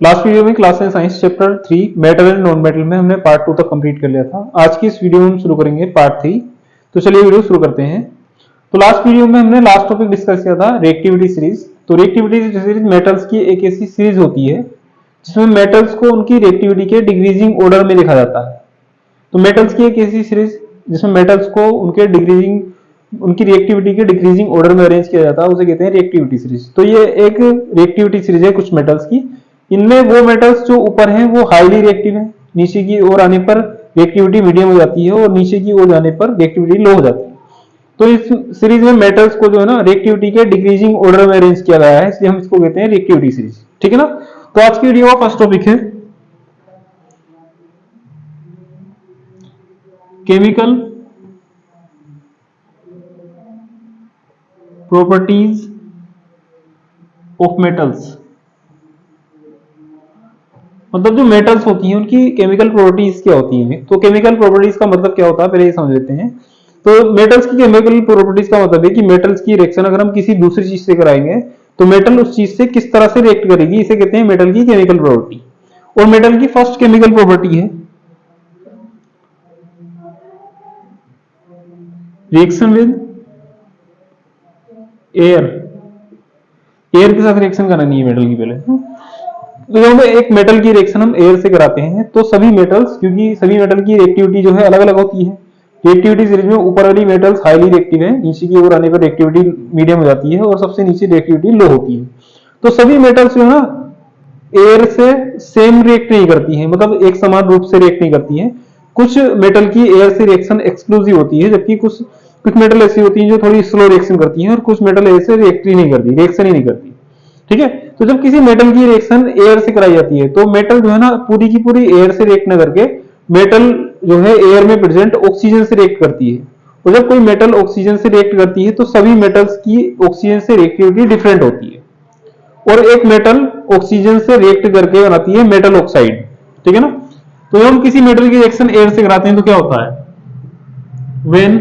Last video में class science chapter 3 metal and non metal में हमने पार्ट 2 तक कंप्लीट कर लिया था। आज की इस वीडियो में हम शुरू करेंगे पार्ट 3। तो चलिए वीडियो शुरू करते हैं। तो लास्ट वीडियो में हमने लास्ट टॉपिक डिस्कस किया था रिएक्टिविटी सीरीज। तो रिएक्टिविटी सीरीज मेटल्स की एक ऐसी सीरीज होती है जिसमें मेटल्स को उनकी रिएक्टिविटी के डिक्रीजिंग ऑर्डर में लिखा जाता है। तो मेटल्स की एक ऐसी सीरीज जिसमें मेटल्स को उनकी रिएक्टिविटी के डिक्रीजिंग ऑर्डर में अरेंज किया जाता है उसे कहते हैं रिएक्टिविटी सीरीज। तो ये एक रिएक्टिविटी सीरीज है कुछ मेटल्स की। इनमें वो मेटल्स जो ऊपर हैं वो हाईली रिएक्टिव हैं, नीचे की ओर आने पर रिएक्टिविटी मीडियम हो जाती है और नीचे की ओर जाने पर रिएक्टिविटी लो हो जाती है। तो इस सीरीज में मेटल्स को जो है ना रिएक्टिविटी के डिक्रीजिंग ऑर्डर में अरेंज किया गया है, इसलिए हम इसको कहते हैं रिएक्टिविटी सीरीज। ठीक है ना। तो आज की वीडियो का फर्स्ट टॉपिक है केमिकल प्रॉपर्टीज ऑफ मेटल्स। मतलब जो मेटल्स होती हैं उनकी केमिकल प्रॉपर्टीज क्या होती हैं। तो केमिकल प्रॉपर्टीज का मतलब क्या होता है पहले ये समझ लेते हैं। तो मेटल्स की केमिकल प्रॉपर्टीज का मतलब है कि मेटल्स की रिएक्शन अगर हम किसी दूसरी चीज से कराएंगे तो मेटल उस चीज से किस तरह से रिएक्ट करेगी, इसे कहते हैं मेटल की केमिकल प्रॉपर्टी। और मेटल की फर्स्ट केमिकल प्रॉपर्टी है रिएक्शन विद एयर। एयर के साथ रिएक्शन करानी है मेटल की पहले। तो जब एक मेटल की रिएक्शन हम एयर से कराते हैं तो सभी मेटल्स, क्योंकि सभी मेटल की रिएक्टिविटी जो है अलग अलग होती है। रिएक्टिविटी सीरीज में ऊपर वाली मेटल्स हाईली रिएक्टिव है, नीचे की ओर आने पर रिएक्टिविटी मीडियम हो जाती है और सबसे नीचे रिएक्टिविटी लो होती है। तो सभी मेटल्स जो है ना एयर से सेम रिएक्ट नहीं करती है, मतलब एक समान रूप से रिएक्ट नहीं करती है। कुछ मेटल की एयर से रिएक्शन एक्सक्लूसिव होती है, जबकि कुछ मेटल ऐसी होती है जो थोड़ी स्लो रिएक्शन करती है और कुछ मेटल एयर से रिएक्ट ही नहीं करती, रिएक्शन ही नहीं करती। ठीक है। तो जब किसी मेटल की रिएक्शन एयर से कराई जाती है तो मेटल जो है ना पूरी की पूरी एयर से रिएक्ट न करके मेटल जो है एयर में प्रेजेंट ऑक्सीजन से रिएक्ट करती है। और जब कोई मेटल ऑक्सीजन से रिएक्ट करती है तो सभी मेटल्स की ऑक्सीजन से रिएक्टिविटी डिफरेंट होती है और एक मेटल ऑक्सीजन से रिएक्ट करके बनाती है मेटल ऑक्साइड। ठीक है ना। तो जब हम किसी मेटल की रिएक्शन एयर से कराते हैं तो क्या होता है, when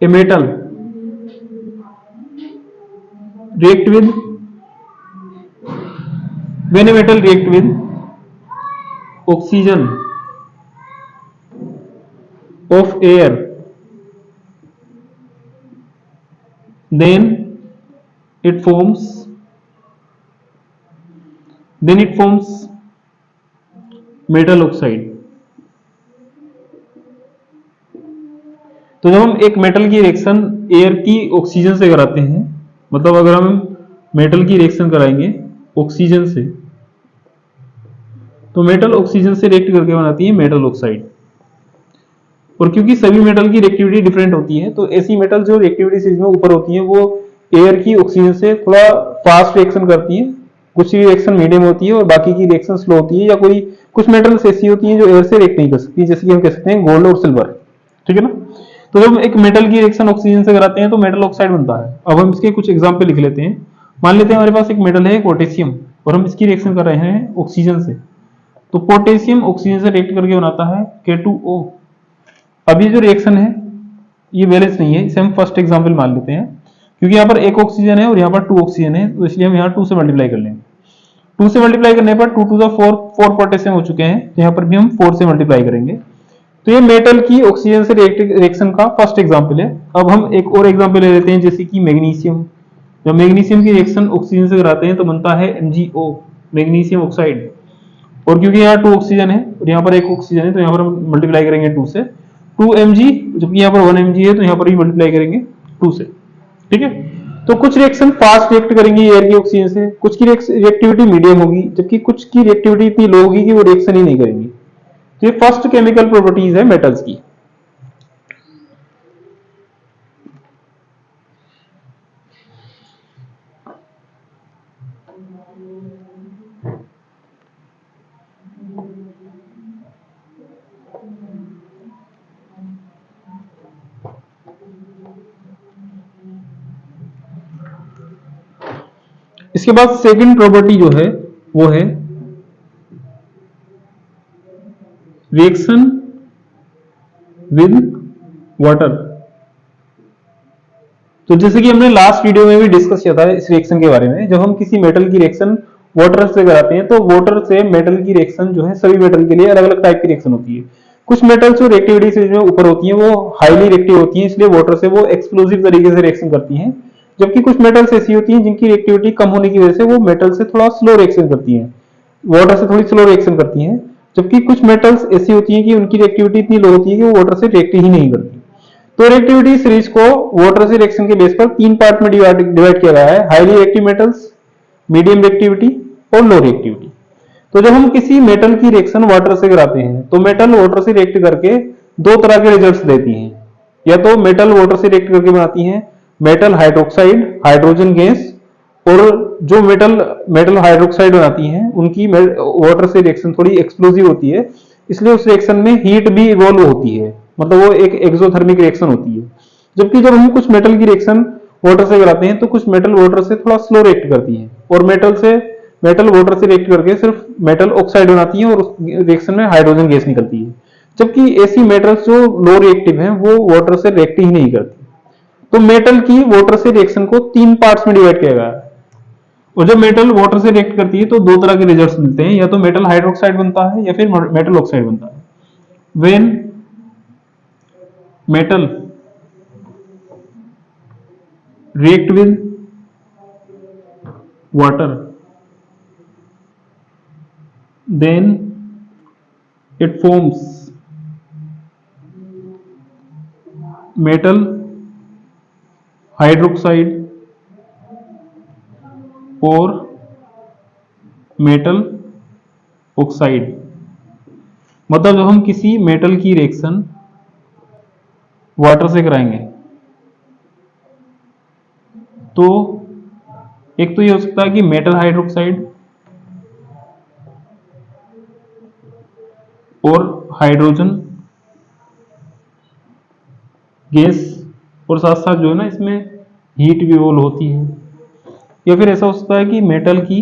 a metal react with when a metal react with oxygen of air, then it forms metal oxide। तो जब हम एक मेटल की रिएक्शन एयर की ऑक्सीजन से कराते हैं, मतलब अगर हम मेटल की रिएक्शन कराएंगे ऑक्सीजन से तो मेटल ऑक्सीजन से रिएक्ट करके बनाती है मेटल ऑक्साइड। और क्योंकि सभी मेटल की रिएक्टिविटी डिफरेंट होती है तो ऐसी मेटल जो रिएक्टिविटी सीरीज में ऊपर होती है वो एयर की ऑक्सीजन से थोड़ा फास्ट रिएक्शन करती है, कुछ की रिएक्शन मीडियम होती है और बाकी की रिएक्शन स्लो होती है। या कुछ मेटल्स ऐसी होती हैं जो एयर से रिएक्ट नहीं कर सकती, जैसे कि हम कह सकते हैं गोल्ड और सिल्वर। ठीक है ना। तो जब एक मेटल की रिएक्शन ऑक्सीजन से कराते हैं तो मेटल ऑक्साइड बनता है। अब हम इसके कुछ एग्जांपल लिख लेते हैं। मान लेते हैं हमारे पास एक मेटल है पोटेशियम और हम इसकी रिएक्शन कर रहे हैं ऑक्सीजन से। तो पोटेशियम ऑक्सीजन से रिएक्ट करके बनाता है K2O। अब ये जो रिएक्शन है ये बैलेंस नहीं है, इसे हम फर्स्ट एग्जांपल मान लेते हैं। क्योंकि यहाँ पर एक ऑक्सीजन है और यहाँ पर 2 ऑक्सीजन है तो इसलिए हम यहाँ 2 से मल्टीप्लाई कर लेंगे। 2 से मल्टीप्लाई करने पर 2 to the 4 पोटेशियम हो चुके हैं, तो यहाँ पर भी हम 4 से मल्टीप्लाई करेंगे। तो ये मेटल की ऑक्सीजन से रिएक्शन का फर्स्ट एग्जांपल है। अब हम एक और एग्जांपल ले लेते हैं, जैसे कि मैग्नीशियम। जब मैग्नीशियम की रिएक्शन ऑक्सीजन से कराते हैं तो बनता है MgO, मैग्नीशियम ऑक्साइड। और क्योंकि यहाँ 2 ऑक्सीजन है और यहाँ पर एक ऑक्सीजन है तो यहाँ पर हम मल्टीप्लाई करेंगे 2 से, 2 Mg, जबकि यहाँ पर 1 Mg है तो यहाँ पर भी मल्टीप्लाई करेंगे 2 से। ठीक है। तो कुछ रिएक्शन फास्ट रिएक्ट करेंगी एयर की ऑक्सीजन से, कुछ की रिएक्टिविटी मीडियम होगी, जबकि कुछ की रिएक्टिविटी इतनी लो होगी कि वो रिएक्शन ही नहीं करेंगी। तो ये फर्स्ट केमिकल प्रॉपर्टीज है मेटल्स की। इसके बाद सेकंड प्रॉपर्टी जो है वो है रिएक्शन विद वाटर। तो जैसे कि हमने लास्ट वीडियो में भी डिस्कस किया था इस रिएक्शन के बारे में, जब हम किसी मेटल की रिएक्शन वाटर से कराते हैं तो वाटर से मेटल की रिएक्शन जो है सभी मेटल के लिए अलग अलग टाइप की रिएक्शन होती है। कुछ मेटल्स जो रिएक्टिविटी स्टेज में ऊपर होती हैं वो हाईली रिएक्टिव होती हैं, इसलिए वाटर से वो एक्सप्लोसिव तरीके से रिएक्शन करती हैं। जबकि कुछ मेटल्स ऐसी होती हैं जिनकी रिएक्टिविटी कम होने की वजह से वो मेटल से थोड़ा स्लो रिएक्शन करती हैं, वाटर से थोड़ी स्लो रिएक्शन करती हैं। जबकि कुछ मेटल्स ऐसी होती हैं कि उनकी रिएक्टिविटी इतनी लो होती है कि वो वाटर से रिएक्ट ही नहीं करती। तो रिएक्टिविटी सीरीज को वाटर से रिएक्शन के बेस पर 3 पार्ट में डिवाइड किया गया है, highly reactive metals, medium reactivity और लो रिएक्टिविटी। तो जब हम किसी मेटल की रिएक्शन वाटर से कराते हैं तो मेटल वाटर से रिएक्ट करके दो तरह के रिजल्ट्स देती हैं। या तो मेटल वाटर से रिएक्ट करके बनाती हैं मेटल हाइड्रोक्साइड, हाइड्रोजन गैस, और जो मेटल हाइड्रोक्साइड बनाती हैं उनकी वाटर से रिएक्शन थोड़ी एक्सप्लोसिव होती है, इसलिए उस रिएक्शन में हीट भी इवॉल्व होती है, मतलब वो एक एक्सोथर्मिक रिएक्शन होती है। जबकि जब हम कुछ मेटल की रिएक्शन वाटर से कराते हैं तो कुछ मेटल वाटर से थोड़ा स्लो रिएक्ट करती हैं और मेटल वाटर से रिएक्ट करके सिर्फ मेटल ऑक्साइड बनाती है और उस रिएक्शन में हाइड्रोजन गैस निकलती है। जबकि ऐसी मेटल्स जो लो रिएक्टिव हैं वो वाटर से रिएक्ट ही नहीं करती। तो मेटल की वाटर से रिएक्शन को 3 पार्ट्स में डिवाइड किया गया है। और जब मेटल वाटर से रिएक्ट करती है तो दो तरह के रिजल्ट्स मिलते हैं, या तो मेटल हाइड्रोक्साइड बनता है या फिर मेटल ऑक्साइड बनता है। When metal react with water, then it forms metal hydroxide और मेटल ऑक्साइड। मतलब जब हम किसी मेटल की रिएक्शन वाटर से कराएंगे तो एक तो ये हो सकता है कि मेटल हाइड्रोक्साइड और हाइड्रोजन गैस, और साथ साथ जो है ना इसमें हीट भी इवॉल्व होती है। या फिर ऐसा हो सकता है कि मेटल की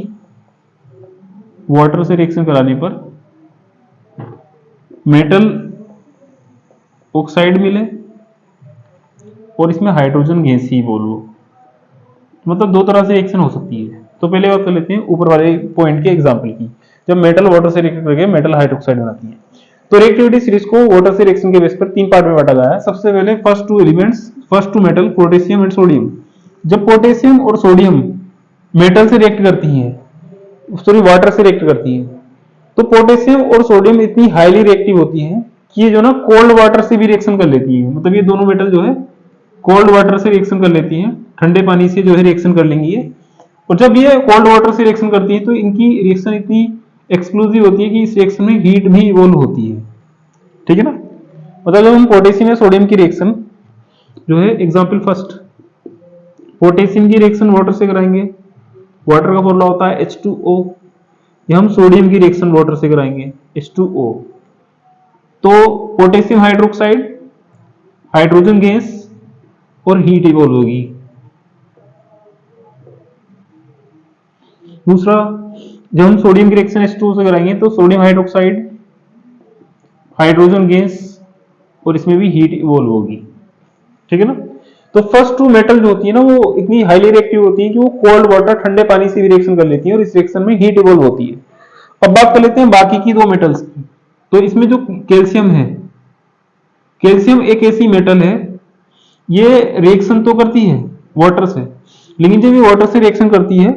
वाटर से रिएक्शन कराने पर मेटल ऑक्साइड मिले और इसमें हाइड्रोजन गैस ही इवॉल्व हो। मतलब दो तरह से रिएक्शन हो सकती है। तो पहले बात कर लेते हैं ऊपर वाले पॉइंट के एग्जांपल की, जब मेटल वाटर से रिएक्ट करके मेटल हाइड्रोक्साइड बनाती है। तो रिएक्टिविटी सीरीज को वाटर से रिएक्शन के बेस पर 3 पार्ट में बांटा गया है। सबसे पहले first two metal potassium and sodium. जब पोटेशियम और सोडियम मेटल से रिएक्ट करती हैं, सॉरी वाटर से रिएक्ट करती हैं, तो पोटेशियम और सोडियम इतनी हाईली रिएक्टिव होती हैं कि ये जो ना कोल्ड वाटर से भी रिएक्शन कर लेती है। मतलब ये दोनों मेटल जो है कोल्ड वाटर से रिएक्शन कर लेती हैं, ठंडे पानी से जो है रिएक्शन कर लेंगी ये। और जब ये कोल्ड वाटर से रिएक्शन करती है तो इनकी रिएक्शन इतनी एक्सप्लोसिव होती है कि इस रिएक्शन में हीट भी इवॉल्व होती है। ठीक है ना। मतलब जब हम पोटेशियम या सोडियम की रिएक्शन जो है, एग्जांपल फर्स्ट, पोटेशियम की रिएक्शन वाटर से कराएंगे, वाटर का फॉर्मूला होता है H2O। या हम सोडियम की रिएक्शन वाटर से कराएंगे H2O, तो पोटेशियम हाइड्रोक्साइड, हाइड्रोजन गैस और हीट इवॉल्व होगी। दूसरा, जब हम सोडियम की रिएक्शन H2O से कराएंगे तो सोडियम हाइड्रोक्साइड, हाइड्रोजन गैस और इसमें भी हीट इवॉल्व होगी। ठीक है ना। तो फर्स्ट टू मेटल जो होती है ना वो इतनी हाईली रिएक्टिव होती है कि वो कोल्ड वाटर ठंडे पानी से भी रिएक्शन कर लेती है और इस रिएक्शन में हीट इवॉल्व होती है। अब बात कर लेते हैं बाकी की दो मेटल्स की। तो इसमें जो कैल्शियम है, कैल्शियम एक ऐसी मेटल है, ये रिएक्शन तो करती है वाटर से, लेकिन जब ये वाटर से रिएक्शन करती है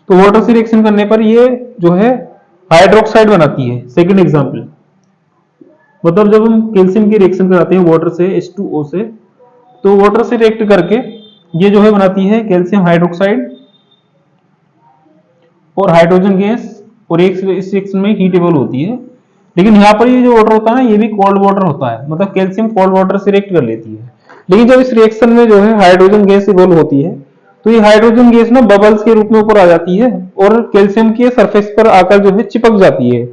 तो वाटर से रिएक्शन करने पर ये जो है हाइड्रोक्साइड बनाती है। सेकंड एग्जांपल, मतलब जब हम कैल्शियम की रिएक्शन कराते हैं वाटर से H2O से, तो वाटर से रिएक्ट करके ये जो है बनाती है कैल्शियम हाइड्रोक्साइड और हाइड्रोजन गैस, और एक इस रिएक्शन में हीट इवॉल्व होती है। लेकिन यहाँ पर ये जो वाटर होता है ना ये भी कोल्ड वाटर होता है, मतलब कैल्शियम कोल्ड वाटर से रिएक्ट कर लेती है। लेकिन जब इस रिएक्शन में जो है हाइड्रोजन गैस इवॉल्व होती है तो ये हाइड्रोजन गैस ना बबल्स के रूप में ऊपर आ जाती है और कैल्शियम के सरफेस पर आकर जो है चिपक जाती है,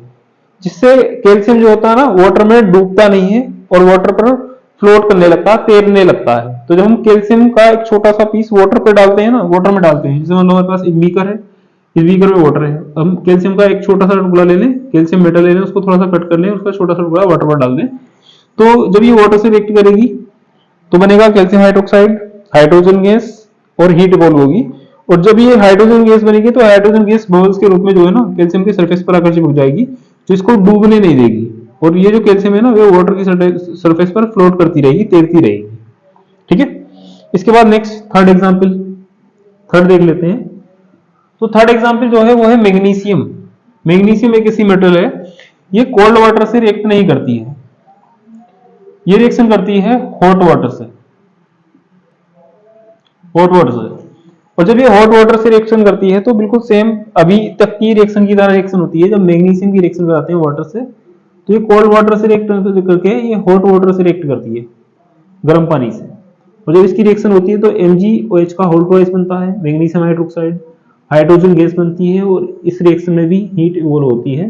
जिससे कैल्शियम जो होता है ना वाटर में डूबता नहीं है और वाटर पर फ्लोट करने लगता है, तैरने लगता है। तो जब हम कैल्शियम का एक छोटा सा पीस वाटर पे डालते हैं ना, वाटर में डालते हैं, जैसे मान लो हमारे पास एक बीकर है, इस बीकर में वाटर है, हम कैल्शियम का एक छोटा सा टुकड़ा ले लें, कैल्शियम मेटल ले लें, उसको थोड़ा सा कट कर लें, उसका छोटा सा टुकड़ा वाटर पर डाल दें, तो जब ये वाटर से रिएक्ट करेगी तो बनेगा कैल्शियम हाइड्रोक्साइड, हाइड्रोजन गैस और हीट इवॉल्व होगी। और जब ये हाइड्रोजन गैस बनेगी तो हाइड्रोजन गैस बबल्स के रूप में जो है ना कैल्शियम के सरफेस पर आकर चिपक जाएगी, जो इसको डूबने नहीं देगी। और ये जो कैल्शियम है ना वो वाटर की सरफेस पर फ्लोट करती रहेगी, तैरती रहेगी। ठीक है। इसके बाद नेक्स्ट थर्ड एग्जाम्पल, थर्ड देख लेते हैं। तो थर्ड एग्जाम्पल जो है वो है मैग्नीशियम। मैग्नीशियम एक ऐसी मेटल है, ये कोल्ड वाटर से रिएक्ट नहीं करती है, ये रिएक्शन करती है हॉट वाटर से, हॉट वाटर से। और जब ये हॉट वाटर से रिएक्शन करती है तो बिल्कुल सेम अभी तक की रिएक्शन की तरह रिएक्शन होती है। जब मैग्नीशियम की रिएक्शन कराते हैं वाटर से तो ये कोल्ड वाटर से रिएक्ट करके ये हॉट वाटर से रिएक्ट करती है, गर्म पानी से। और जब इसकी रिएक्शन होती है तो MgOH का होल ट्वाइस बनता है, मैग्नीशियम हाइड्रोक्साइड, हाइड्रोजन गैस बनती है और इस रिएक्शन में भी हीट इवॉल्व होती है।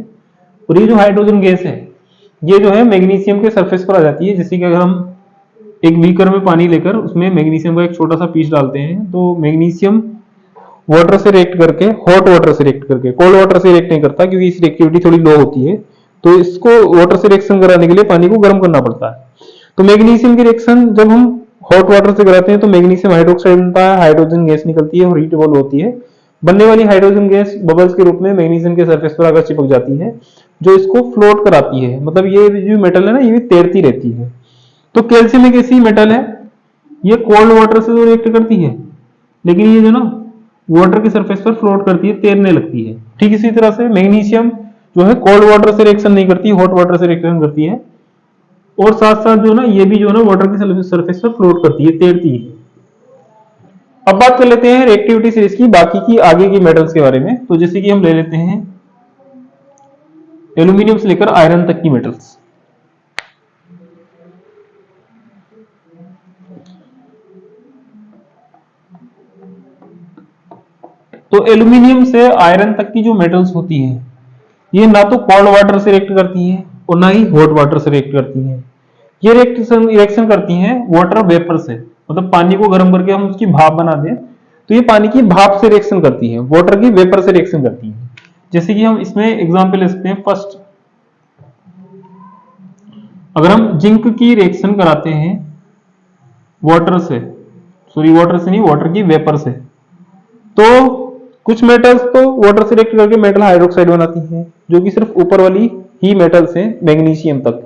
और ये जो हाइड्रोजन गैस है ये जो है मैग्नीशियम के सरफेस पर आ जाती है। जैसे कि अगर हम एक बीकर में पानी लेकर उसमें मैग्नीशियम का एक छोटा सा पीस डालते हैं तो मैग्नीशियम वाटर से रिएक्ट करके, हॉट वाटर से रिएक्ट करके, कोल्ड वाटर से रिएक्ट नहीं करता क्योंकि इसकी रिएक्टिविटी थोड़ी लो होती है, तो इसको वाटर से रिएक्शन कराने के लिए पानी को गर्म करना पड़ता है। तो मैग्नीशियम की रिएक्शन जब हम हॉट वाटर से कराते हैं तो मैग्नीशियम हाइड्रोक्साइड बनता है, हाइड्रोजन गैस निकलती है और हीट इवॉल्व होती है। बनने वाली हाइड्रोजन गैस बबल्स के रूप में मैग्नीशियम के सरफेस पर आकर चिपक जाती है, जो इसको फ्लोट कराती है। मतलब ये जो मेटल है ना ये भी तैरती रहती है। तो कैल्शियम एक ऐसी मेटल है, ये कोल्ड वाटर से तो रिएक्ट करती है लेकिन ये जो ना वाटर के सरफेस पर फ्लोट करती है, तैरने लगती है। ठीक इसी तरह से मैग्नीशियम जो है कोल्ड वाटर से रिएक्शन नहीं करती, हॉट वाटर से रिएक्शन करती है। और साथ साथ जो ना ये भी जो है ना वाटर की सरफेस पर फ्लोट करती है, तैरती है। अब बात कर लेते हैं रिएक्टिविटी सीरीज की बाकी की आगे की मेटल्स के बारे में। तो जैसे कि हम ले लेते हैं एल्यूमिनियम से लेकर आयरन तक की मेटल्स। तो एल्यूमिनियम से आयरन तक की जो मेटल्स होती है ये ना तो कोल्ड वाटर से रिएक्ट करती है और ना ही हॉट वाटर से रिएक्ट करती है। ये रिएक्शन करती हैं वाटर वेपर से, मतलब पानी को गर्म करके हम उसकी भाप बना दें तो ये पानी की भाप से रिएक्शन करती है, वाटर की वेपर से रिएक्शन करती है। जैसे कि हम इसमें एग्जांपल ले सकते हैं। फर्स्ट, अगर हम जिंक की रिएक्शन कराते हैं वाटर से, सॉरी वाटर से नहीं, वाटर की वेपर से, तो कुछ मेटल्स तो वाटर से रिएक्ट करके मेटल हाइड्रोक्साइड बनाती हैं, जो कि सिर्फ ऊपर वाली ही मेटल्स हैं मैग्नीशियम तक।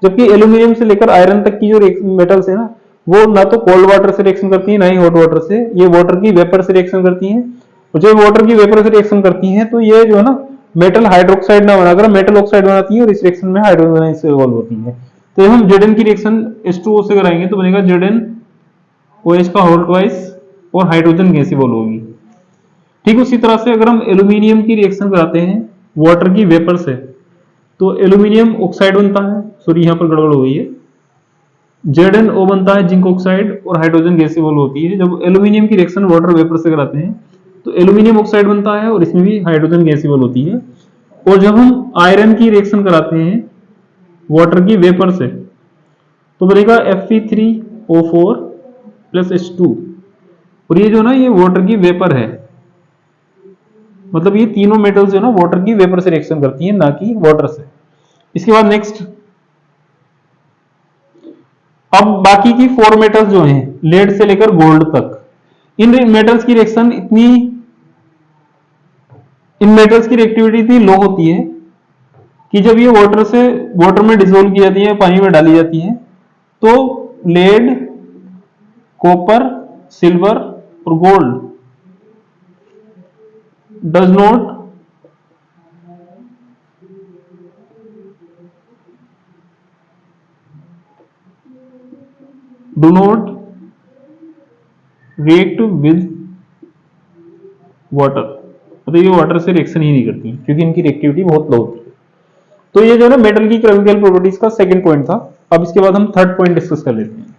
जबकि एल्यूमिनियम से लेकर आयरन तक की जो मेटल्स है ना वो ना तो कोल्ड वाटर से रिएक्शन करती है ना ही हॉट वाटर से, ये वाटर की वेपर से रिएक्शन करती हैं। और जब वाटर की वेपर से रिएक्शन करती हैं तो ये जो है ना मेटल हाइड्रोक्साइड ना बनाकर मेटल ऑक्साइड बनाती है और इस रिएक्शन में हाइड्रोजन से इवॉल्व होती है। तो जब हम Zn की रिएक्शन H2O से कराएंगे तो बनेगा ZnOH का होल ट्वाइस और हाइड्रोजन गैस इवॉल्व होगी। ठीक उसी तरह से अगर हम एल्यूमिनियम की रिएक्शन कराते हैं वाटर की वेपर से तो एल्यूमिनियम ऑक्साइड बनता है, सॉरी यहां पर गड़बड़ हो गई है, ZnO बनता है जिंक ऑक्साइड और हाइड्रोजन गैस इवॉल्व होती है। जब एल्यूमिनियम की रिएक्शन वाटर वेपर से कराते हैं तो एल्यूमिनियम ऑक्साइड बनता है और इसमें भी हाइड्रोजन गैस इवॉल्व होती है। और जब हम आयरन की रिएक्शन कराते हैं वाटर की वेपर से तो बनेगा Fe3O4 प्लस H2। और ये जो ना ये वाटर की वेपर है, मतलब ये तीनों मेटल्स जो ना वाटर की वेपर से रिएक्शन करती हैं ना कि वाटर से। इसके बाद नेक्स्ट, अब बाकी की फोर मेटल्स जो हैं लेड से लेकर गोल्ड तक, इन मेटल्स की रिएक्शन इतनी, इन मेटल्स की रिएक्टिविटी इतनी लो होती है कि जब ये वाटर में डिसोल्व की जाती है, पानी में डाली जाती है तो लेड, कॉपर, सिल्वर और gold does not do not react with water, मतलब ये वाटर से रिएक्शन ही नहीं करती क्योंकि इनकी रिएक्टिविटी बहुत लो होती है। तो ये जो है ना मेटल की केमिकल प्रॉपर्टीज का सेकंड पॉइंट था। अब इसके बाद हम थर्ड पॉइंट डिस्कस कर लेते हैं।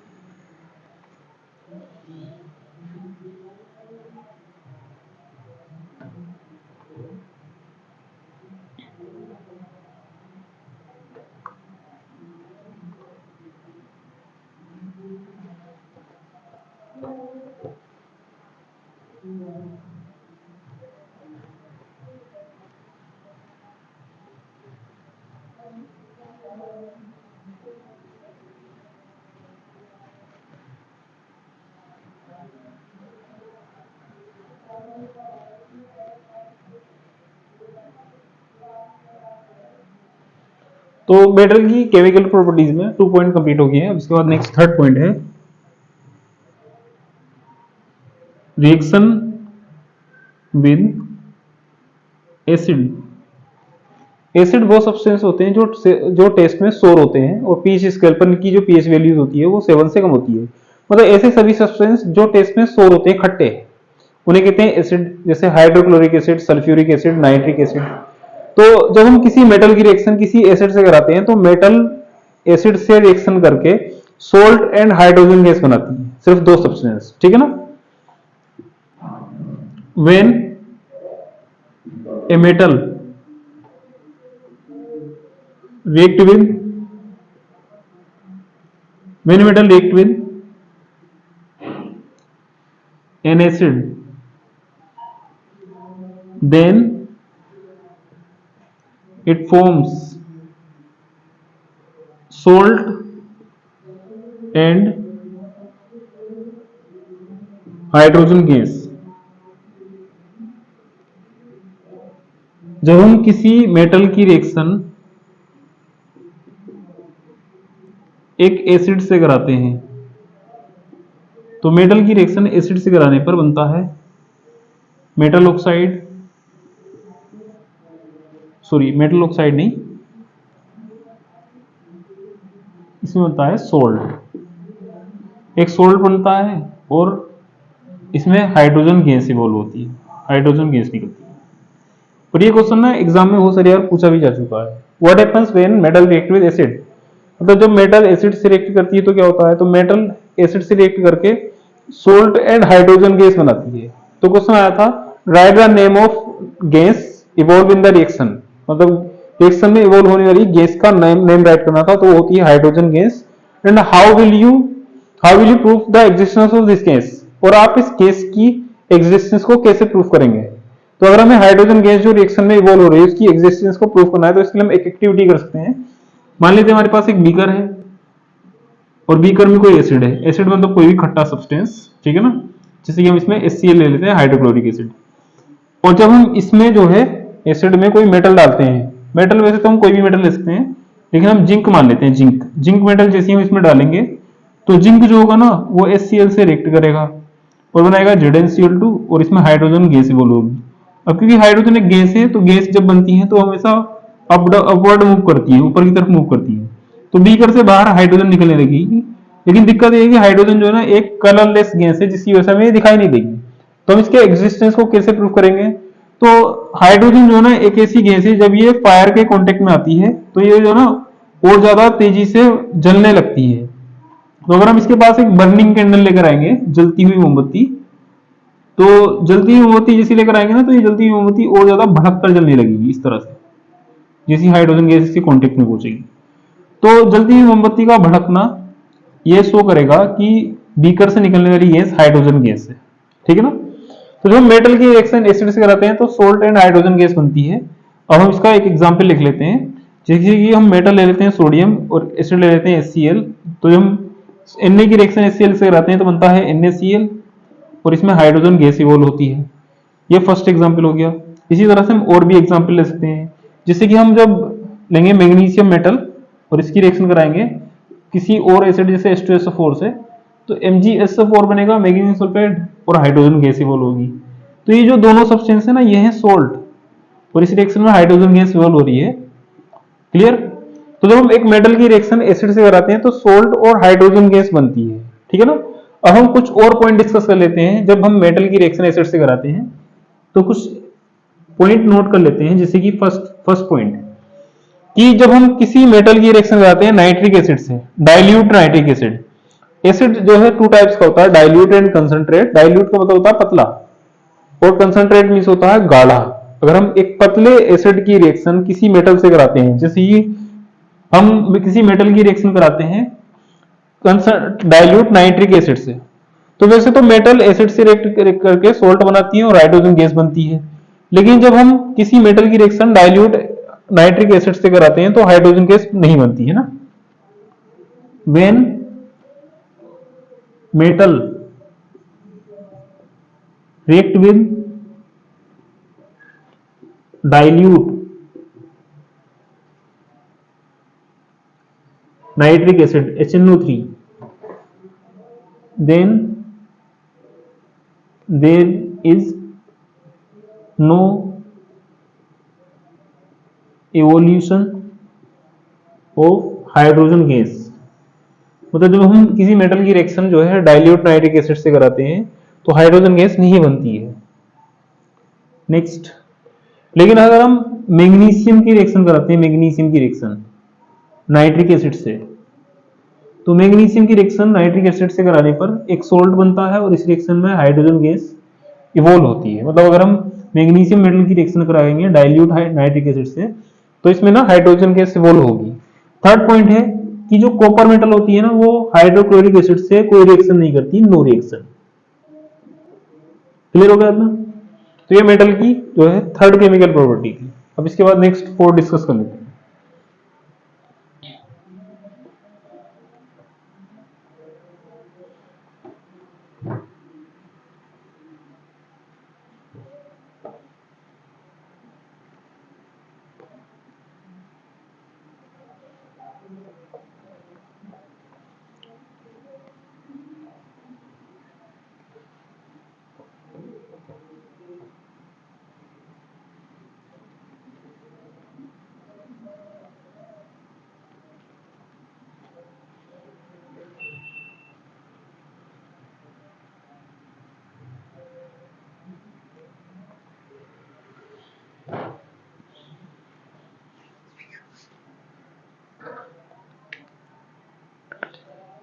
तो मेटल की केमिकल प्रॉपर्टीज में 2 पॉइंट कंप्लीट हो गए हैं। अब इसके बाद नेक्स्ट थर्ड पॉइंट है रिएक्शन विद एसिड। एसिड वो सब्सटेंस होते हैं जो टेस्ट में सोर होते हैं और पीएच स्केल पर इनकी जो पीएच वैल्यूज होती है वो 7 से कम होती है। मतलब ऐसे सभी सब्सटेंस जो टेस्ट में सोर होते हैं, खट्टे, उन्हें कहते हैं एसिड। जैसे hydrochloric acid, sulphuric acid, nitric acid. तो जब हम किसी मेटल की रिएक्शन किसी एसिड से कराते हैं तो मेटल एसिड से रिएक्शन करके सोल्ट एंड हाइड्रोजन गैस बनाती है, सिर्फ दो सब्सटेंस, ठीक है ना। When a metal react with when metal react with an acid, then it forms salt and hydrogen gas। जब हम किसी मेटल की रिएक्शन एक एसिड से कराते हैं तो मेटल की रिएक्शन एसिड से कराने पर बनता है metal oxide, sorry metal oxide नहीं, इसमें बनता है सोल्ट। एक सोल्ट बनता है और इसमें हाइड्रोजन गैस इवॉल्व होती है, हाइड्रोजन गैस निकलती है। पर ये क्वेश्चन ना एग्जाम में बहुत सारी बार पूछा भी जा चुका है। What happens when metal react with acid. मतलब जब मेटल एसिड से रिएक्ट करती है तो क्या होता है, तो मेटल एसिड से रिएक्ट करके सोल्ट एंड हाइड्रोजन गैस बनाती है। तो क्वेश्चन आया था right the name of gas evolve in the reaction. मतलब रिएक्शन में इवॉल्व होने वाली गैस का नेम राइट करना था, तो वो होती है hydrogen gas. And how will you prove the existence of this gas. और आप इस गैस की एग्जिस्टेंस को कैसे प्रूव करेंगे। तो अगर हमें हाइड्रोजन गैस जो रिएक्शन में इवॉल्व हो रही है उसकी एग्जिस्टेंस को प्रूव करना है तो इसके लिए हम एक एक्टिविटी कर सकते हैं। मान लेते हैं हमारे पास एक बीकर है और बीकर में कोई एसिड है। एसिड मतलब कोई भी खट्टा सब्सटेंस, ठीक है ना। जैसे कि हम इसमें HCl ले लेते हैं, हाइड्रोक्लोरिक एसिड। और जब हम इसमें जो है एसिड में कोई मेटल डालते हैं, मेटल वैसे तो हम कोई भी मेटल ले सकते हैं लेकिन हम जिंक मान लेते हैं। जिंक मेटल जैसे हम इसमें डालेंगे तो जिंक जो होगा ना वो HCl से रिएक्ट करेगा और बनाएगा ZnCl2 और इसमें हाइड्रोजन गैस इवॉल्व होगी। अब क्योंकि हाइड्रोजन एक गैस है तो गैस जब बनती है तो हमेशा अपवर्ड मूव करती है, ऊपर की तरफ मूव करती है। तो बीकर से बाहर हाइड्रोजन निकलने लगेगी। लेकिन दिक्कत ये है कि हाइड्रोजन जो है ना एक कलरलेस गैस है जिसकी वजह से हमें दिखाई नहीं देगी। तो हम इसके एग्जिस्टेंस को कैसे प्रूव करेंगे। तो हाइड्रोजन जो है ना एक ऐसी गैस है जब ये फायर के कांटेक्ट में आती है तो ये जो है ना और ज्यादा तेजी से जलने लगती है। तो अगर हम इसके पास एक बर्निंग कैंडल लेकर आएंगे, जलती हुई मोमबत्ती, तो जलती हुई मोमबत्ती जैसी लेकर आएंगे ना तो ये जलती हुई मोमबत्ती और ज्यादा भड़क कर जलने लगेगी इस तरह से, जैसी हाइड्रोजन गैस इसके कांटेक्ट में पहुंचेगी। तो जलती हुई मोमबत्ती का भड़कना ये शो करेगा कि बीकर से निकलने वाली गैस हाइड्रोजन गैस है, ठीक है ना। तो जब हम मेटल की रिएक्शन एसिड से कराते हैं तो सोल्ट एंड हाइड्रोजन गैस बनती है। अब हम इसका एक एग्जांपल लिख लेते हैं। जैसे कि हम मेटल ले लेते हैं सोडियम और एसिड ले लेते हैं HCl। तो जब हम Na की रिएक्शन HCl से कराते हैं तो बनता है NaCl और इसमें हाइड्रोजन गैस इवॉल्व होती है। ये फर्स्ट एग्जांपल हो गया। इसी तरह से हम और भी एग्जांपल ले सकते हैं। जैसे कि हम जब लेंगे मैग्नीशियम मेटल और इसकी रिएक्शन कराएंगे किसी और एसिड जैसे H2SO4 से तो MgSO4 बनेगा, मैग्नीशियम सल्फेट, और हाइड्रोजन गैस इवॉल्व होगी। तो ये जो दोनों सब्सटेंस है ना ये है सोल्ट और इस रिएक्शन में हाइड्रोजन गैस इवॉल्व हो रही है। क्लियर। तो जब हम एक मेटल की रिएक्शन एसिड से कराते हैं तो सोल्ट और हाइड्रोजन गैस बनती है, ठीक है ना। अब हम कुछ और पॉइंट डिस्कस कर लेते हैं। जब हम मेटल की रिएक्शन एसिड से कराते हैं तो कुछ पॉइंट नोट कर लेते हैं। जैसे कि फर्स्ट पॉइंट कि जब हम किसी मेटल की रिएक्शन कराते हैं नाइट्रिक एसिड से, डाइल्यूट नाइट्रिक एसिड। एसिड जो है टू टाइप्स का होता है, डाइल्यूट एंड कंसंट्रेट। डाइल्यूट का मतलब होता है पतला और कंसंट्रेट मींस होता है गाढ़ा। अगर हम एक पतले एसिड की रिएक्शन किसी मेटल से कराते हैं, जैसे कि हम किसी मेटल की रिएक्शन कराते हैं डाइल्यूट नाइट्रिक एसिड से, तो वैसे तो मेटल एसिड से रिएक्ट करके सोल्ट बनाती है और हाइड्रोजन गैस बनती है। लेकिन जब हम किसी मेटल की रिएक्शन डाइल्यूट नाइट्रिक एसिड से कराते हैं तो हाइड्रोजन गैस नहीं बनती है ना। When metal react with dilute nitric acid HNO3, then there is no evolution of hydrogen gas. मतलब जब हम किसी मेटल की रिएक्शन जो है डाइल्यूट नाइट्रिक एसिड से कराते हैं तो हाइड्रोजन गैस नहीं बनती है। नेक्स्ट, लेकिन अगर हम मैग्नीशियम की रिएक्शन कराते हैं, मैग्नीशियम की रिएक्शन नाइट्रिक एसिड से, तो मैग्नीशियम की रिएक्शन नाइट्रिक एसिड से कराने पर एक सोल्ट बनता है और इस रिएक्शन में हाइड्रोजन गैस इवोल्व होती है। मतलब अगर हम मैग्नीशियम मेटल की रिएक्शन कराएंगे डाइल्यूट नाइट्रिक एसिड से तो इसमें ना हाइड्रोजन गैस इवोल्व होगी। थर्ड पॉइंट है कि जो कॉपर मेटल होती है ना वो हाइड्रोक्लोरिक एसिड से कोई रिएक्शन नहीं करती, नो रिएक्शन। क्लियर हो गया अपना? तो ये मेटल की जो है थर्ड केमिकल प्रॉपर्टी की। अब इसके बाद नेक्स्ट 4 डिस्कस कर लेते हैं।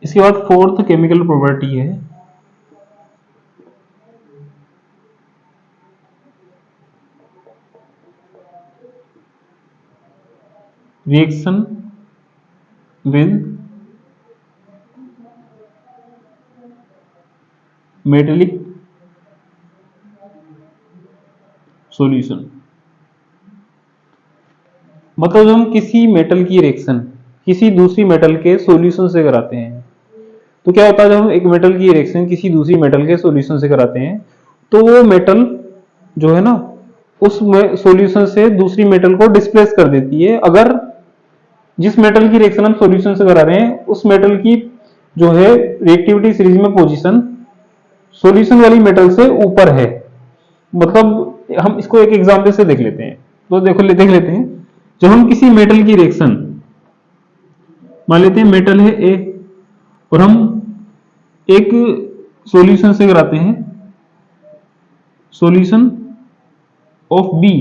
इसके बाद फोर्थ केमिकल प्रॉपर्टी है रिएक्शन विद मेटेलिक सॉल्यूशन। मतलब जब हम किसी मेटल की रिएक्शन किसी दूसरी मेटल के सॉल्यूशन से कराते हैं तो क्या होता है, जब हम एक मेटल की रिएक्शन किसी दूसरी मेटल के सॉल्यूशन से कराते हैं तो वो मेटल जो है ना उस सॉल्यूशन से दूसरी मेटल को डिस्प्लेस कर देती है अगर जिस मेटल की रिएक्शन हम सॉल्यूशन से करा रहे हैं उस मेटल की जो है रिएक्टिविटी सीरीज में पोजीशन सॉल्यूशन वाली मेटल से ऊपर है। मतलब हम इसको एक एग्जांपल से देख लेते हैं। तो देख लेते हैं, जब हम किसी मेटल की रिएक्शन मान लेते हैं मेटल है ए और हम एक सॉल्यूशन से कराते हैं सॉल्यूशन ऑफ बी,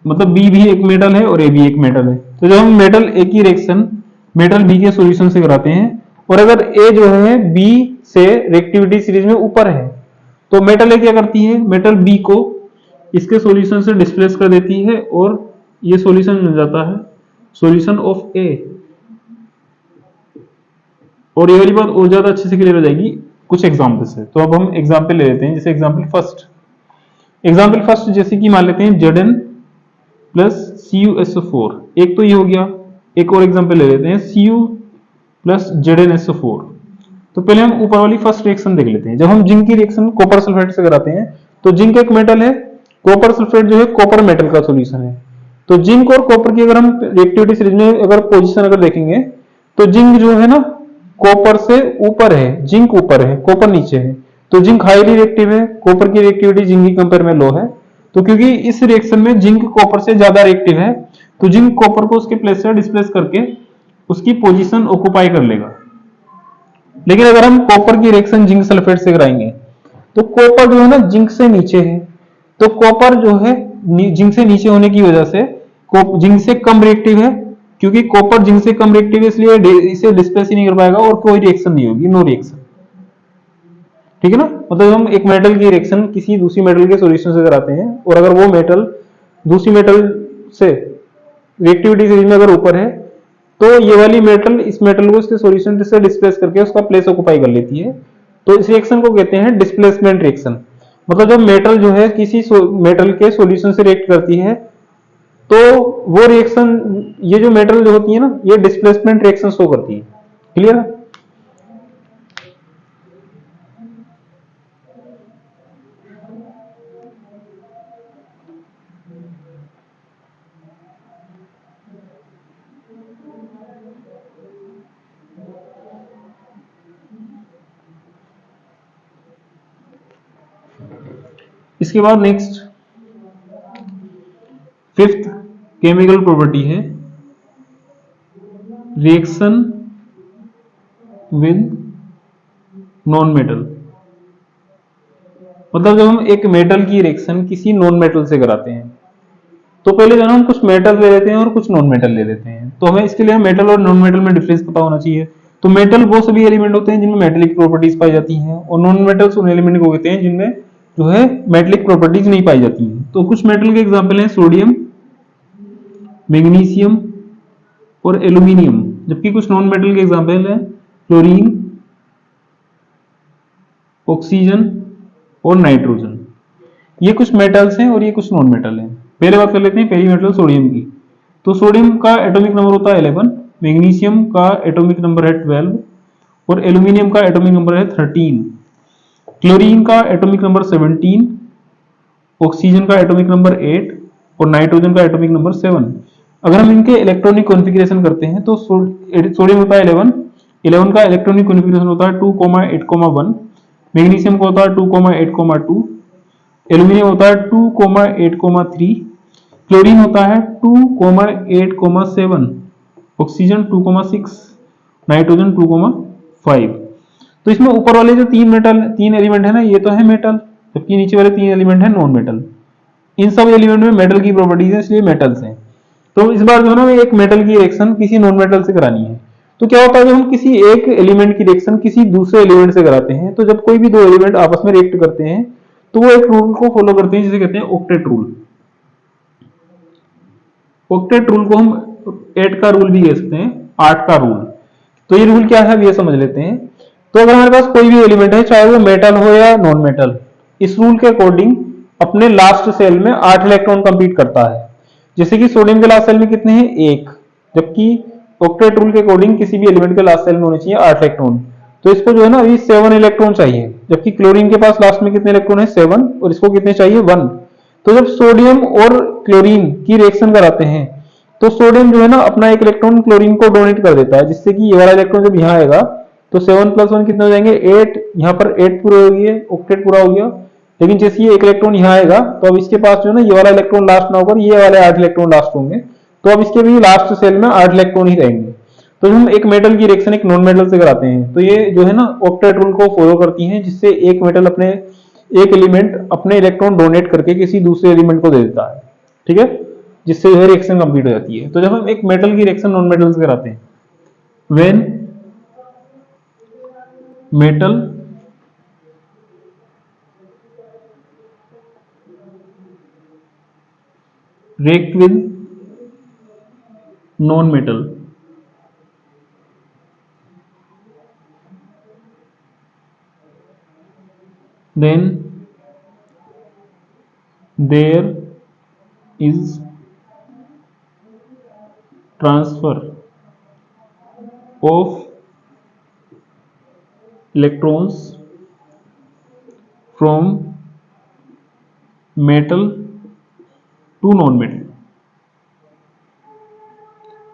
मतलब बी भी एक मेटल है और ए भी एक मेटल है। तो जब हम मेटल ए की रिएक्शन मेटल बी के सॉल्यूशन से कराते हैं और अगर ए जो है बी से रिएक्टिविटी सीरीज में ऊपर है तो मेटल ए क्या करती है, मेटल बी को इसके सॉल्यूशन से डिस्प्लेस कर देती है और ये सॉल्यूशन मिल जाता है सॉल्यूशन ऑफ ए। और ये वाली बात और ज्यादा अच्छे से क्लियर हो जाएगी कुछ एग्जांपल से। तो अब हम एग्जांपल ले लेते हैं, जैसे एग्जांपल फर्स्ट जैसे कि मान लेते हैं Zn प्लस CuSO4, एक तो ये हो गया। एक और एग्जांपल ले लेते हैं Cu प्लस ZnSO4। तो पहले हम ऊपर वाली फर्स्ट रिएक्शन देख लेते हैं। जब हम जिंक की रिएक्शन कॉपर सल्फेट से कराते हैं तो जिंक एक मेटल है, कॉपर सल्फेट जो है कॉपर मेटल का सॉल्यूशन है। तो जिंक और कॉपर की अगर हम रिएक्टिविटी सीरीज में अगर पोजीशन अगर देखेंगे तो जिंक जो है ना कॉपर से ऊपर है, जिंक ऊपर है कॉपर नीचे है। तो जिंक हाईली रिएक्टिव है, कॉपर की रिएक्टिविटी जिंक की कंपेयर में लो है। तो क्योंकि इस रिएक्शन में जिंक कॉपर से ज्यादा रिएक्टिव है तो जिंक कॉपर को उसके प्लेस से डिस्प्लेस करके उसकी पोजीशन ऑक्युपाई कर लेगा। लेकिन अगर हम कॉपर की रिएक्शन जिंक सल्फेट से कराएंगे तो कॉपर जो है ना जिंक से नीचे है, तो कॉपर जो है जिंक से नीचे होने की वजह से जिंक से कम रिएक्टिव है। क्योंकि कॉपर जिंक से कम रिएक्टिव है इसलिए इसे डिस्प्लेस ही नहीं कर पाएगा और कोई रिएक्शन नहीं होगी, नो रिएक्शन। ठीक है ना? मतलब हम एक मेटल की रिएक्शन किसी दूसरी मेटल के सॉल्यूशन से कराते हैं और अगर वो मेटल दूसरी मेटल से रिएक्टिविटी सीरीज में अगर ऊपर है तो ये वाली मेटल इस मेटल को इसके सॉल्यूशन से डिस्प्लेस करके उसका प्लेस ऑक्युपाई कर लेती है। तो इस रिएक्शन को कहते हैं डिस्प्लेसमेंट रिएक्शन। मतलब जब मेटल जो है किसी मेटल के सॉल्यूशन से रिएक्ट करती है तो वो रिएक्शन ये जो मेटल जो होती है ना ये डिस्प्लेसमेंट रिएक्शन शो करती है। क्लियर है? इसके बाद नेक्स्ट फिफ्थ केमिकल प्रॉपर्टी है रिएक्शन विद नॉन मेटल। मतलब जब हम एक मेटल की रिएक्शन किसी नॉन मेटल से कराते हैं तो पहले जो है हम कुछ मेटल ले लेते हैं और कुछ नॉन मेटल ले लेते हैं। तो हमें इसके लिए मेटल और नॉन मेटल में डिफरेंस पता होना चाहिए। तो मेटल वो सभी एलिमेंट होते हैं जिनमें मेटेलिक प्रॉपर्टीज पाई जाती हैं, और नॉन मेटल्स उन एलिमेंट को कहते हैं जिनमें जो है मेटेलिक प्रॉपर्टीज नहीं पाई जाती हैं। तो कुछ मेटल के एग्जाम्पल हैं सोडियम, मैग्नीशियम और एल्यूमिनियम, जबकि कुछ नॉन मेटल के एग्जाम्पल हैं क्लोरीन, ऑक्सीजन और नाइट्रोजन। ये कुछ मेटल्स हैं और ये कुछ नॉन मेटल हैं। पहले बात कर लेते हैं पहली मेटल सोडियम की। तो सोडियम का एटॉमिक नंबर होता है 11, मैग्नीशियम का एटॉमिक नंबर है 12 और एल्यूमिनियम का एटॉमिक नंबर है 13। क्लोरीन का एटॉमिक नंबर 17, ऑक्सीजन का एटॉमिक नंबर 8 और नाइट्रोजन का एटॉमिक नंबर 7। अगर हम इनके इलेक्ट्रॉनिक कॉन्फ़िगरेशन करते हैं तो सोडियम होता है 11 का इलेक्ट्रॉनिक कॉन्फ़िगरेशन होता है 2,8,1, मैग्नीशियम का होता है 2,8,2, एल्यूमिनियम होता है 2,8,3, क्लोरीन होता है 2,8,7, ऑक्सीजन 2,6, नाइट्रोजन 2,5। तो इसमें ऊपर वाले जो तीन एलिमेंट है ना, ये तो है मेटल, जबकि नीचे वाले तीन एलिमेंट है नॉन मेटल। इन सब एलिमेंट में मेटल की प्रॉपर्टीज है, इसलिए मेटल्स हैं। तो इस बार जो है ना एक मेटल की रिएक्शन किसी नॉन मेटल से करानी है। तो क्या होता है जब हम किसी एक एलिमेंट की रिएक्शन किसी दूसरे एलिमेंट से कराते हैं, तो जब कोई भी दो एलिमेंट आपस में रिएक्ट करते हैं तो वो एक रूल को फॉलो करते हैं जिसे कहते हैं ऑक्टेट रूल। ऑक्टेट रूल को हम 8 का रूल भी कह सकते हैं, 8 का रूल। तो ये रूल क्या है अब ये समझ लेते हैं। तो अगर हमारे पास कोई भी एलिमेंट है, चाहे वो मेटल हो या नॉन मेटल, इस रूल के अकॉर्डिंग अपने लास्ट सेल में 8 इलेक्ट्रॉन कंप्लीट करता है। जैसे कि सोडियम के लास्ट सेल में कितने हैं 1, जबकि ऑक्टेट रूल के अकॉर्डिंग किसी भी एलिमेंट के लास्ट सेल में होने चाहिए 8 इलेक्ट्रॉन। तो इसको जो है ना अभी 7 इलेक्ट्रॉन चाहिए, जबकि क्लोरीन के पास लास्ट में कितने इलेक्ट्रॉन है 7, और इसको कितने चाहिए 1। तो जब सोडियम और क्लोरीन की रिएक्शन कराते हैं तो सोडियम जो है ना अपना एक इलेक्ट्रॉन क्लोरीन को डोनेट कर देता है, जिससे कि ये वाला इलेक्ट्रॉन जब यहाँ आएगा तो 7 + 1 कितने हो जाएंगे 8, यहाँ पर 8 पूरे हो गए, ऑक्टेट पूरा हो गया। लेकिन जैसे ये एक इलेक्ट्रॉन यहाँ आएगा तो अब इसके पास जो है ना ये वाला इलेक्ट्रॉन लास्ट ना होकर ये वाले 8 इलेक्ट्रॉन लास्ट होंगे, तो अब इसके भी लास्ट सेल में 8 इलेक्ट्रॉन ही रहेंगे। तो हम एक मेटल की रिएक्शन एक नॉन मेटल से कराते हैं तो ये जो है ना ऑक्टेट रूल को फॉलो करती हैं, जिससे एक मेटल अपने एक एलिमेंट अपने इलेक्ट्रॉन डोनेट करके किसी दूसरे एलिमेंट को दे देता है, ठीक है, जिससे यह रिएक्शन कंप्लीट हो जाती है। तो जब हम एक मेटल की रिएक्शन नॉन मेटल से कराते हैं, when metal react with non-metal, then there is transfer of electrons from metal to non metal.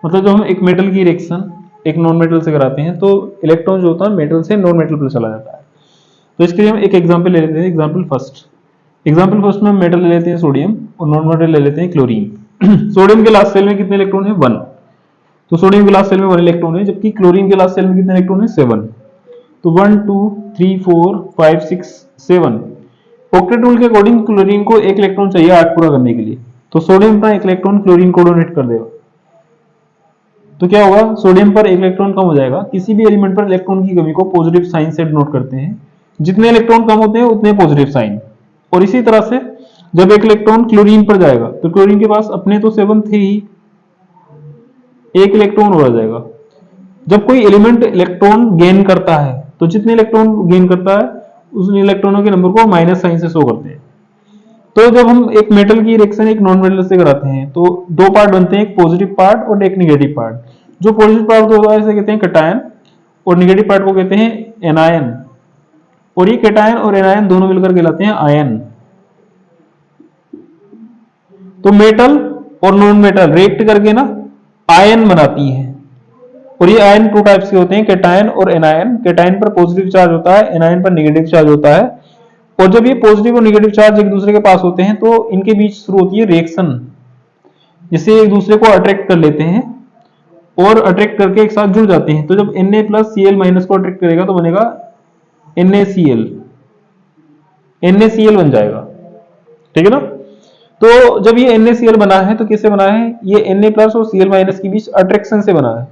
मतलब जब हम एक मेटल की रिएक्शन एक नॉन मेटल से कराते हैं तो इलेक्ट्रॉन जो होता है मेटल से नॉन मेटल पर चला जाता है। तो इसके लिए हम एक एग्जांपल ले लेते हैं। एग्जांपल फर्स्ट में हम मेटल ले लेते हैं सोडियम और नॉन मेटल ले लेते हैं क्लोरीन। सोडियम के लास्ट सेल में कितने इलेक्ट्रॉन है 1, तो सोडियम के लास्ट सेल में 1 इलेक्ट्रॉन है, जबकि क्लोरीन के लास्ट सेल में कितने इलेक्ट्रॉन है 7। तो 1 2 3 4 5 6 7। ऑक्टेट रूल के अकॉर्डिंग क्लोरीन को 1 इलेक्ट्रॉन चाहिए 8 पूरा करने के लिए, तो सोडियम का 1 इलेक्ट्रॉन क्लोरीन को डोनेट कर देगा। तो क्या होगा, सोडियम पर 1 इलेक्ट्रॉन कम हो जाएगा। किसी भी एलिमेंट पर इलेक्ट्रॉन की कमी को पॉजिटिव साइन से डिनोट करते हैं, जितने इलेक्ट्रॉन कम होते हैं उतने पॉजिटिव साइन। और इसी तरह से जब 1 इलेक्ट्रॉन क्लोरीन पर जाएगा तो क्लोरीन के पास अपने तो 7 थे ही, 1 इलेक्ट्रॉन और आ जाएगा। जब कोई एलिमेंट इलेक्ट्रॉन गेन करता है तो जितने इलेक्ट्रॉन गेन करता है उस इलेक्ट्रॉनों के नंबर को माइनस साइन से शो करते हैं। तो जब हम एक मेटल की रिएक्शन एक नॉन मेटल से कराते हैं तो 2 पार्ट बनते हैं, एक पॉजिटिव पार्ट और एक नेगेटिव पार्ट। जो पॉजिटिव पार्ट होता है इसे कहते हैं कैटायन और नेगेटिव पार्ट को कहते हैं एनायन। और ये कैटायन और एनायन दोनों मिलकर कहलाते हैं आयन। तो मेटल और नॉन मेटल रिएक्ट करके ना आयन बनाती है, और ये आयन 2 टाइप्स के होते हैं, कैटायन और एनायन। कैटायन पर पॉजिटिव चार्ज होता है, एनायन पर नेगेटिव चार्ज होता है। और जब ये पॉजिटिव और नेगेटिव चार्ज एक दूसरे के पास होते हैं तो इनके बीच शुरू होती है रिएक्शन, जिससे एक दूसरे को अट्रैक्ट कर लेते हैं और अट्रैक्ट करके एक साथ जुड़ जाते हैं। तो जब Na प्लस Cl- को अट्रैक्ट करेगा तो बनेगा NaCl, NaCl बन जाएगा, ठीक है ना। तो जब ये NaCl बना है तो किससे बना है, ये Na प्लस और Cl- के बीच अट्रैक्शन से बना है।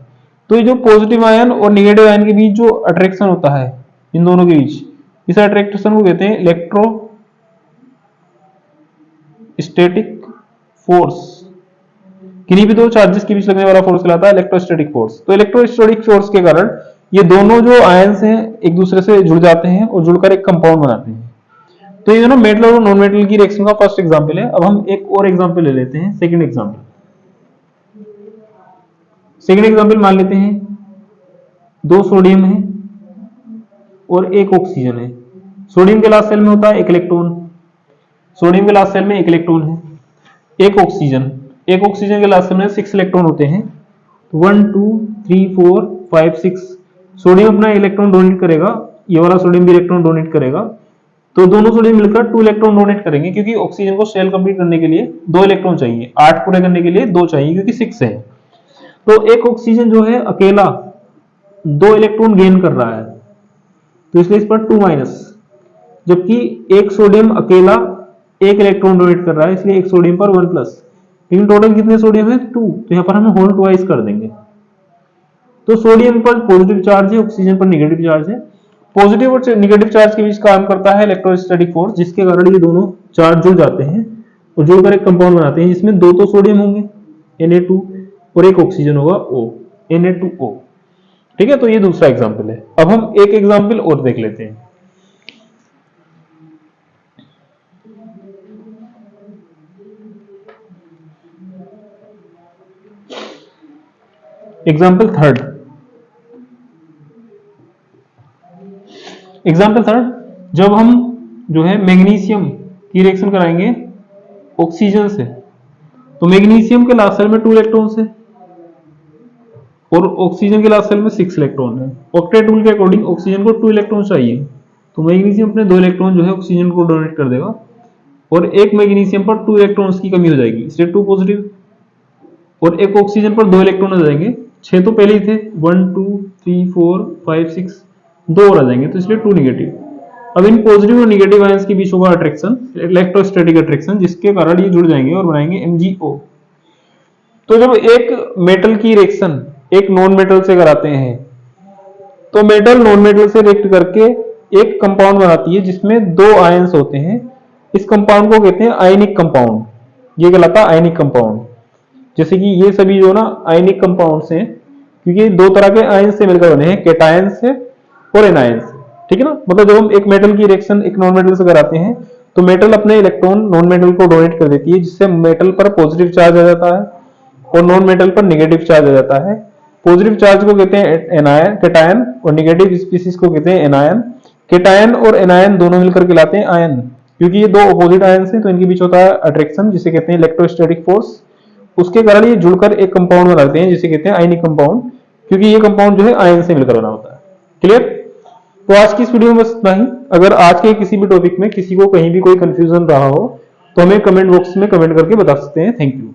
तो ये जो पॉजिटिव आयन और नेगेटिव आयन के बीच जो अट्रैक्शन होता है इन दोनों के बीच, इस अट्रैक्शन को कहते हैं इलेक्ट्रोस्टैटिक फोर्स। किन्हीं भी दो चार्जेस के बीच लगने वाला फोर्स कहलाता है इलेक्ट्रोस्टैटिक फोर्स। तो इलेक्ट्रोस्टैटिक फोर्स के कारण ये दोनों जो आयंस हैं एक दूसरे से जुड़ जाते हैं और जुड़कर एक कंपाउंड बनाते हैं। तो ये दोनों मेटल और नॉन मेटल की रिएक्शन का फर्स्ट एग्जांपल है। अब हम एक और एग्जांपल ले लेते हैं, सेकंड एग्जांपल। सेकंड एग्जांपल मान लेते हैं, दो सोडियम है और एक ऑक्सीजन है। सोडियम के लास्ट सेल में होता है एक इलेक्ट्रॉन, सोडियम के लास्ट सेल में एक इलेक्ट्रॉन है। एक ऑक्सीजन के लास्ट सेल में 6 इलेक्ट्रॉन होते हैं, 1 2 3 4 5 6। सोडियम अपना इलेक्ट्रॉन डोनेट करेगा, ये वाला सोडियम भी इलेक्ट्रॉन डोनेट करेगा, तो दोनों सोडियम मिलकर 2 इलेक्ट्रॉन डोनेट करेंगे, क्योंकि ऑक्सीजन को शेल कंप्लीट करने के लिए 2 इलेक्ट्रॉन चाहिए, 8 पूरे करने के लिए 2 चाहिए क्योंकि 6 है। तो एक ऑक्सीजन जो है अकेला 2 इलेक्ट्रॉन गेन कर रहा है, तो इसलिए इस पर 2 माइनस, जबकि एक सोडियम अकेला 1 इलेक्ट्रॉन डोनेट कर रहा है, इसलिए एक सोडियम पर 1 प्लस। लेकिन टोटल कितने सोडियम है 2, तो यहां पर हम होल ट्वाइस कर देंगे। तो सोडियम पर पॉजिटिव चार्ज है, ऑक्सीजन पर नेगेटिव चार्ज है। पॉजिटिव और नेगेटिव चार्ज के बीच काम करता है इलेक्ट्रोस्टैटिक फोर्स, जिसके कारण ये दोनों चार्ज जुड़ जाते हैं और जुड़कर एक कंपाउंड बनाते हैं, जिसमें 2 तो सोडियम होंगे Na2 और एक ऑक्सीजन होगा O, Na2O। ठीक है, तो ये दूसरा एग्जांपल है। अब हम एक एग्जांपल और देख लेते हैं। एग्जांपल थर्ड, जब हम जो है मैग्नीशियम की रिएक्शन कराएंगे ऑक्सीजन से, तो मैग्नीशियम के लास्ट सेल में 2 इलेक्ट्रॉन्स है और ऑक्सीजन के लास्ट सेल में 6 इलेक्ट्रॉन है। ऑक्टेट रूल के अकॉर्डिंग ऑक्सीजन को 2 इलेक्ट्रॉन चाहिए, तो मैग्नीशियम अपने 2 इलेक्ट्रॉन जो है ऑक्सीजन को डोनेट कर देगा और एक मैग्नीशियम पर 2 इलेक्ट्रॉन्स की कमी हो जाएगी, इसलिए 2 पॉजिटिव, और एक ऑक्सीजन पर 2 इलेक्ट्रॉन आ जाएंगे, 6 तो पहले ही थे, 1 2 3 4 5 6, 2 और आ जाएंगे, तो इसलिए 2 निगेटिव। अब इन पॉजिटिव और नेगेटिव आयंस के बीच होगा अट्रैक्शन, इलेक्ट्रोस्टैटिक अट्रैक्शन, जिसके कारण ये जुड़ जाएंगे और बनाएंगे MgO। तो जब एक मेटल की रिएक्शन एक नॉन मेटल से कराते हैं, तो मेटल नॉन मेटल से रिएक्ट करके एक कंपाउंड बनाती है जिसमें 2 आयंस होते हैं। इस कंपाउंड को कहते हैं आयनिक कंपाउंड, ये कहलाता है आयनिक कंपाउंड। जैसे कि ये सभी जो ना आयनिक कंपाउंड्स हैं, क्योंकि 2 तरह के आयंस से मिलकर बने हैं, कैटायन से और एनायन से, ठीक है ना। मतलब जब हम एक मेटल की रिएक्शन एक नॉन मेटल से कराते हैं, तो मेटल अपने इलेक्ट्रॉन नॉन मेटल को डोनेट कर देती है, जिससे मेटल पर पॉजिटिव चार्ज आ जाता है और नॉन मेटल पर नेगेटिव चार्ज आ जाता है। पॉजिटिव चार्ज को कहते हैं एनायन कैटायन और नेगेटिव स्पीसीज को कहते हैं एनायन। कैटायन और एनायन दोनों मिलकर कहलाते हैं आयन, क्योंकि ये 2 अपोजिट आयंस हैं, तो इनके बीच होता है अट्रैक्शन, जिसे कहते हैं इलेक्ट्रोस्टैटिक फोर्स। उसके कारण ये जुड़कर एक कंपाउंड बनाते हैं जिसे कहते हैं आयनिक कंपाउंड, क्योंकि ये कंपाउंड जो है आयन से मिलकर बना होता है। क्लियर? तो आज की इस वीडियो में बस इतना ही। अगर आज के किसी भी टॉपिक में किसी को कहीं भी कोई कंफ्यूजन रहा हो तो हमें कमेंट बॉक्स में कमेंट करके बता सकते हैं। Thank you.